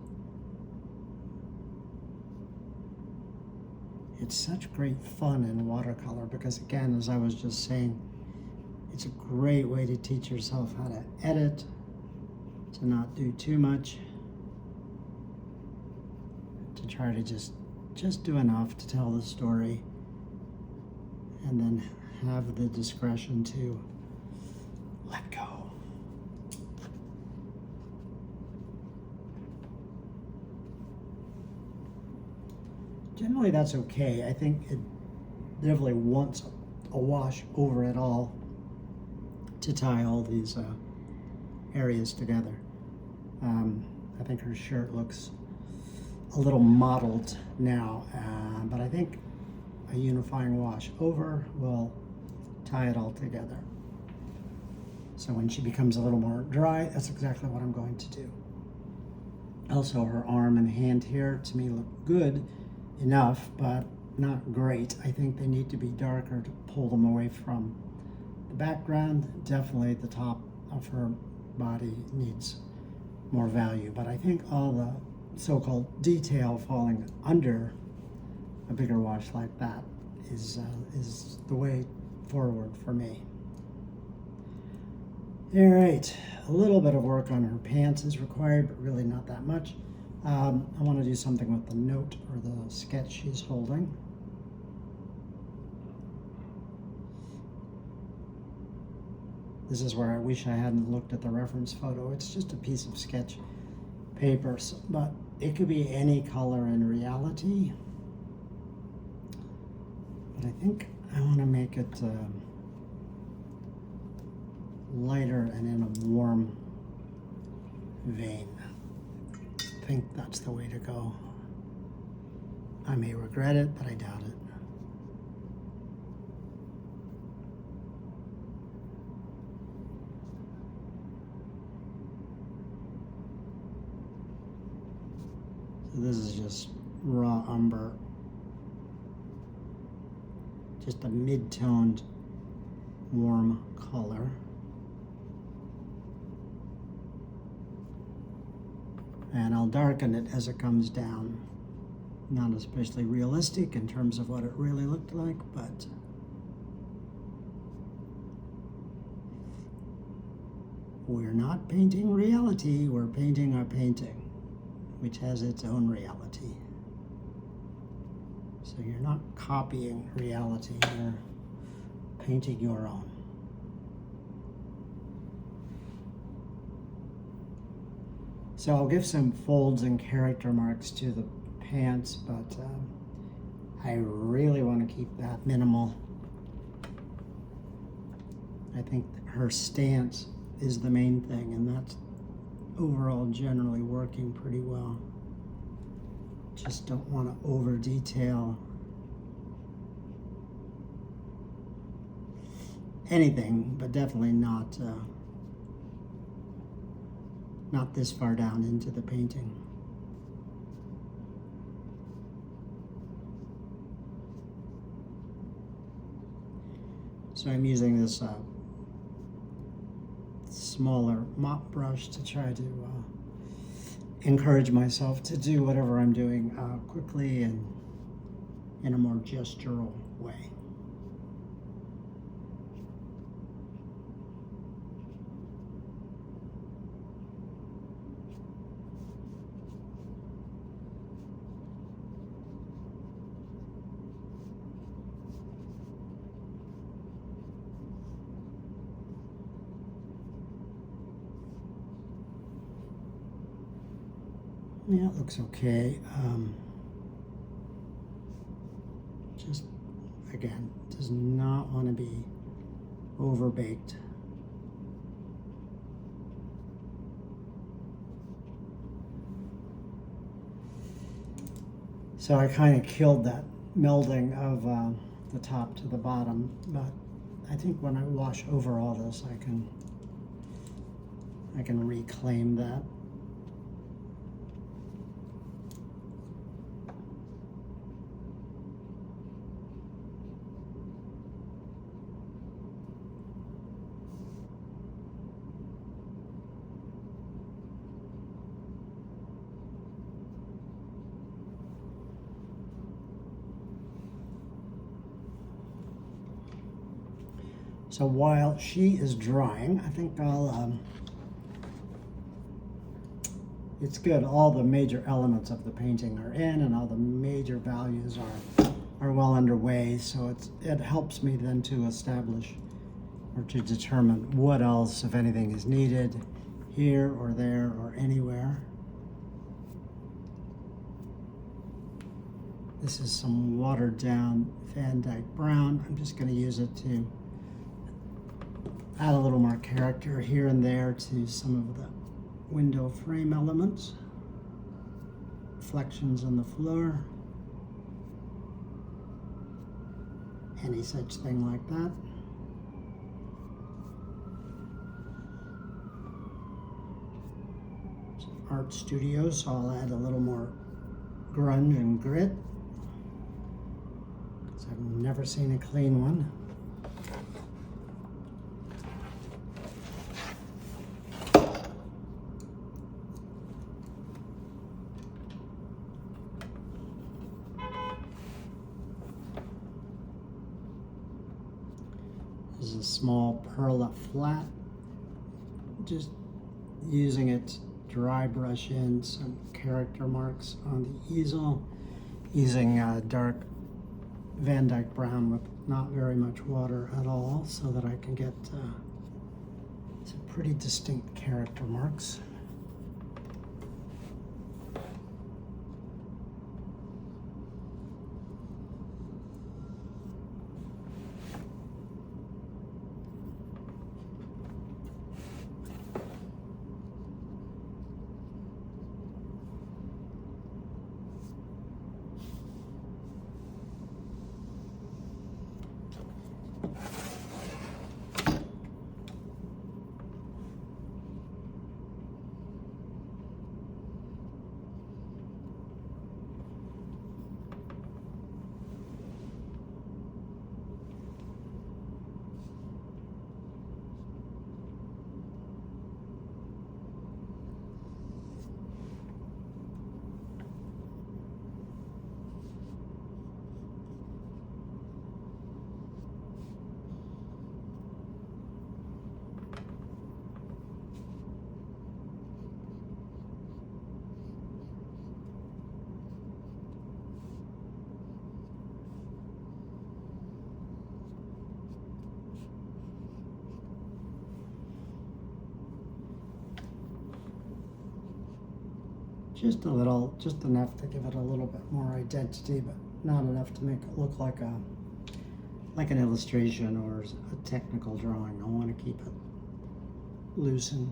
It's such great fun in watercolor because, again, as I was just saying, it's a great way to teach yourself how to edit, to not do too much, to try to just do enough to tell the story, and then have the discretion to let go. Generally, that's okay. I think it definitely wants a wash over it all to tie all these areas together. I think her shirt looks a little mottled now, but I think a unifying wash over will tie it all together. So when she becomes a little more dry, that's exactly what I'm going to do. Also, her arm and hand here to me look good enough, but not great. I think they need to be darker to pull them away from the background. Definitely the top of her body needs more value, but I think all the so-called detail falling under a bigger wash like that is the way forward for me. All right, a little bit of work on her pants is required, but really not that much. I want to do something with the note or the sketch she's holding. This is where I wish I hadn't looked at the reference photo. It's just a piece of sketch paper, but it could be any color in reality. But I think I want to make it lighter and in a warm vein. I think that's the way to go. I may regret it, but I doubt it. So this is just raw umber. Just a mid-toned warm color. And I'll darken it as it comes down. Not especially realistic in terms of what it really looked like, but we're not painting reality, we're painting our painting, which has its own reality. So you're not copying reality, you're painting your own. So I'll give some folds and character marks to the pants, but I really want to keep that minimal. I think her stance is the main thing, and that's overall generally working pretty well. Just don't want to over detail anything, but definitely not this far down into the painting. So I'm using this smaller mop brush to try to encourage myself to do whatever I'm doing quickly and in a more gestural way. Yeah, it looks okay. Just, again, does not want to be overbaked. So I kind of killed that melding of the top to the bottom, but I think when I wash over all this, I can reclaim that. So while she is drying, I think I'll, it's good, all the major elements of the painting are in and all the major values are well underway, so it helps me then to establish or to determine what else, if anything, is needed here or there or anywhere. This is some watered down Van Dyke brown. I'm just going to use it to add a little more character here and there to some of the window frame elements, reflections on the floor. any such thing like that. It's an art studio, so I'll add a little more grunge and grit, because I've never seen a clean one. This is a small perla flat, just using it to dry brush in some character marks on the easel, using dark Van Dyke brown with not very much water at all, so that I can get some pretty distinct character marks. Just a little, just enough to give it a little bit more identity, but not enough to make it look like an illustration or a technical drawing. I want to keep it loose and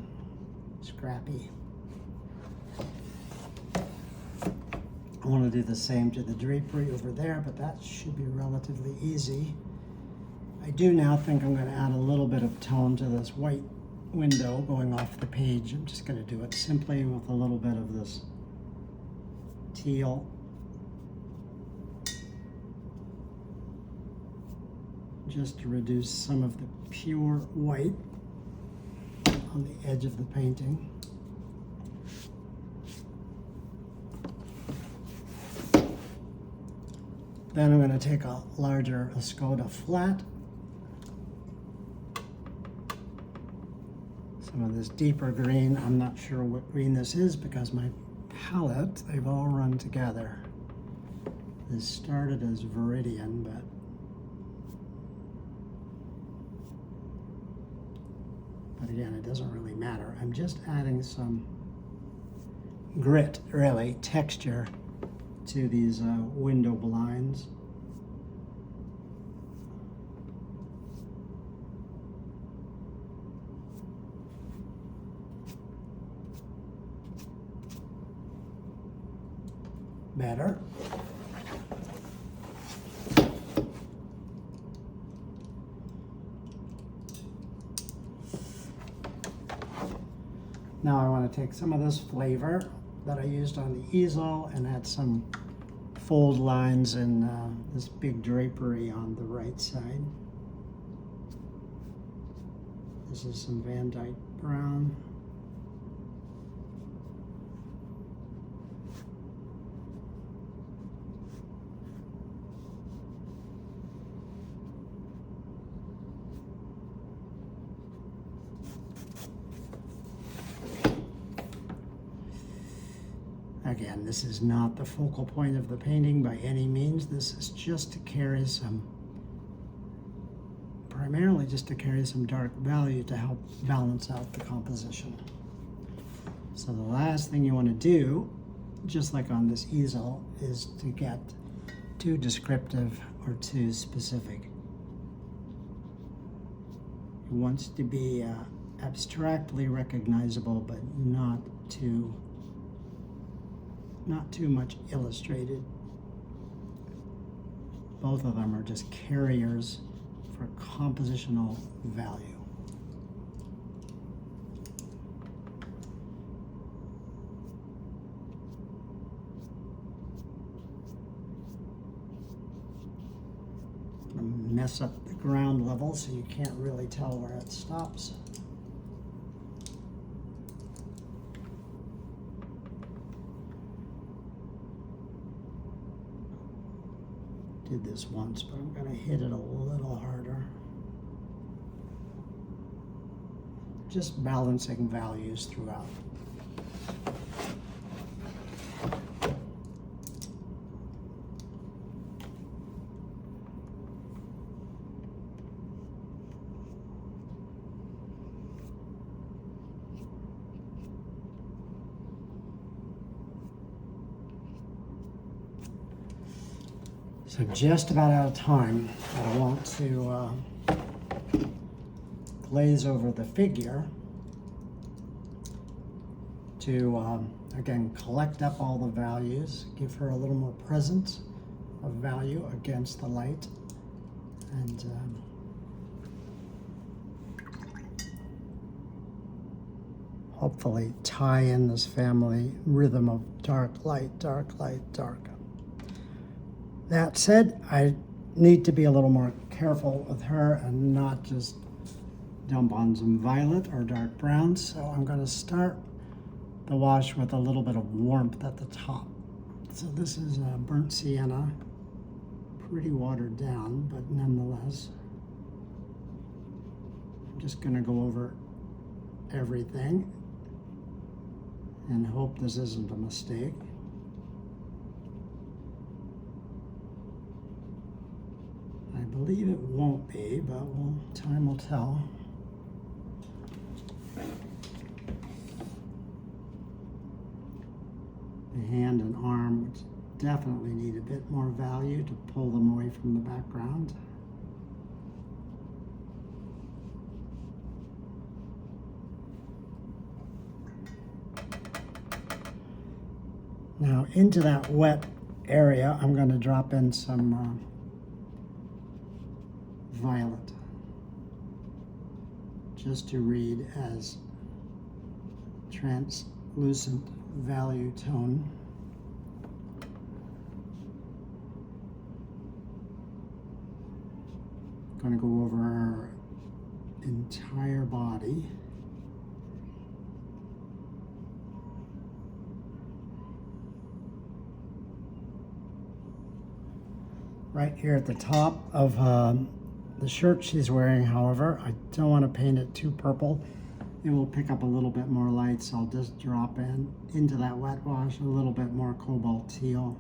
scrappy. I want to do the same to the drapery over there, but that should be relatively easy. I do now think I'm going to add a little bit of tone to this white window going off the page. I'm just going to do it simply with a little bit of this teal, just to reduce some of the pure white on the edge of the painting. Then I'm going to take a larger Escoda flat, some of this deeper green. I'm not sure what green this is because my palette, they've all run together. This started as Viridian, but again, it doesn't really matter. I'm just adding some grit, really, texture to these window blinds. Better. Now I want to take some of this flavor that I used on the easel and add some fold lines in this big drapery on the right side. This is some Van Dyke brown. Again, this is not the focal point of the painting by any means. This is just to carry some, primarily just to carry some dark value to help balance out the composition. So the last thing you want to do, just like on this easel, is to get too descriptive or too specific. It wants to be abstractly recognizable, but not too much illustrated. both of them are just carriers for compositional value. Mess up the ground level so you can't really tell where it stops. Did this once, but I'm going to hit it a little harder. Just balancing values throughout. So just about out of time. I want to glaze over the figure to, again, collect up all the values, give her a little more presence of value against the light, and hopefully tie in this family rhythm of dark, light, dark, light, dark. That said, I need to be a little more careful with her and not just dump on some violet or dark browns. So I'm going to start the wash with a little bit of warmth at the top. So this is burnt sienna, pretty watered down, but nonetheless. I'm just going to go over everything and hope this isn't a mistake. I believe it won't be, but time will tell. The hand and arm would definitely need a bit more value to pull them away from the background. Now into that wet area, I'm going to drop in some violet, just to read as translucent value tone. I'm going to go over our entire body. Right here at the top of the shirt she's wearing, however, I don't want to paint it too purple. It will pick up a little bit more light, so I'll just drop into that wet wash a little bit more cobalt teal,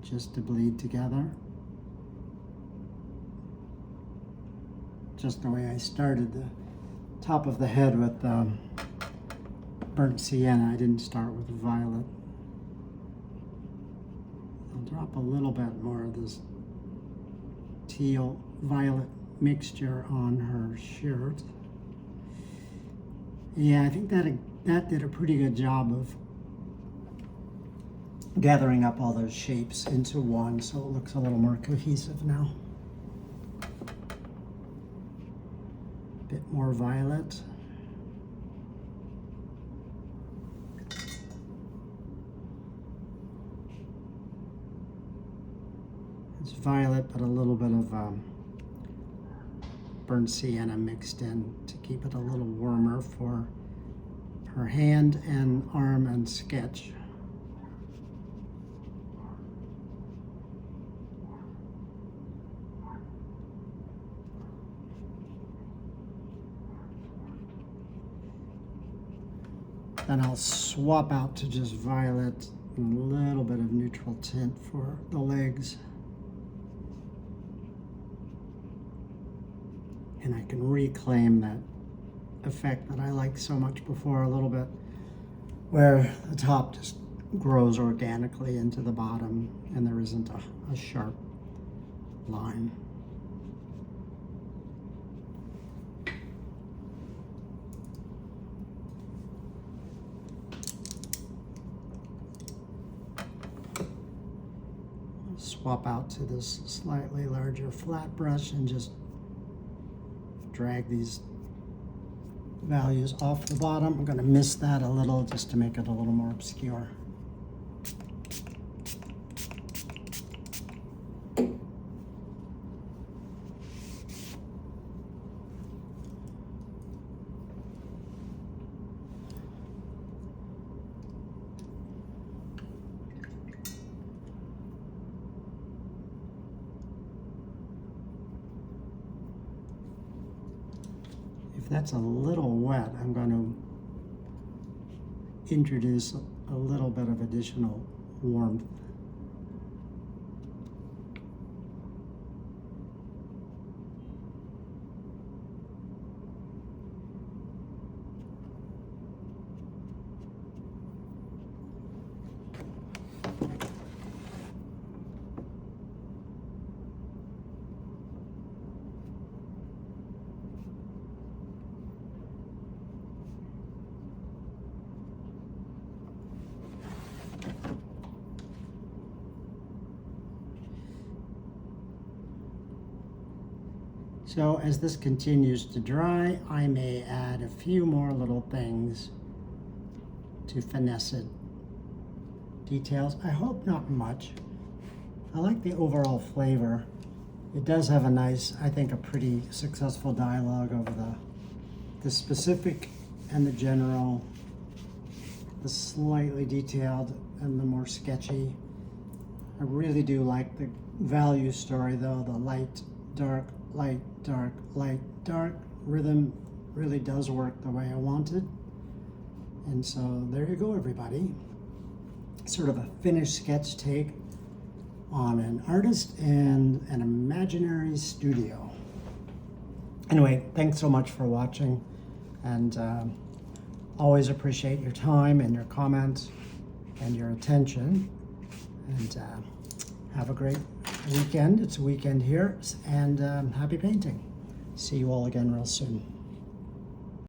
just to bleed together. Just the way I started the top of the head with burnt sienna. I didn't start with violet. I'll drop a little bit more of this teal violet mixture on her shirt. Yeah, I think that did a pretty good job of gathering up all those shapes into one, so it looks a little more cohesive now. A bit more violet. It's violet, but a little bit of burnt sienna mixed in to keep it a little warmer for her hand and arm and sketch. Then I'll swap out to just violet and a little bit of neutral tint for the legs. And I can reclaim that effect that I liked so much before a little bit, where the top just grows organically into the bottom and there isn't a sharp line. swap out to this slightly larger flat brush and just drag these values off the bottom. I'm going to mist that a little just to make it a little more obscure. If that's a little wet, I'm going to introduce a little bit of additional warmth. So as this continues to dry, I may add a few more little things to finesse it. Details, I hope not much. I like the overall flavor. It does have a nice, I think, a pretty successful dialogue over the specific and the general, the slightly detailed and the more sketchy. I really do like the value story though, the light, dark, light, dark, light, dark. Rhythm really does work the way I wanted. And so there you go, everybody. Sort of a finished sketch take on an artist and an imaginary studio. Anyway, thanks so much for watching, and always appreciate your time and your comments and your attention. And have a great weekend. It's a weekend here, and happy painting. See you all again real soon.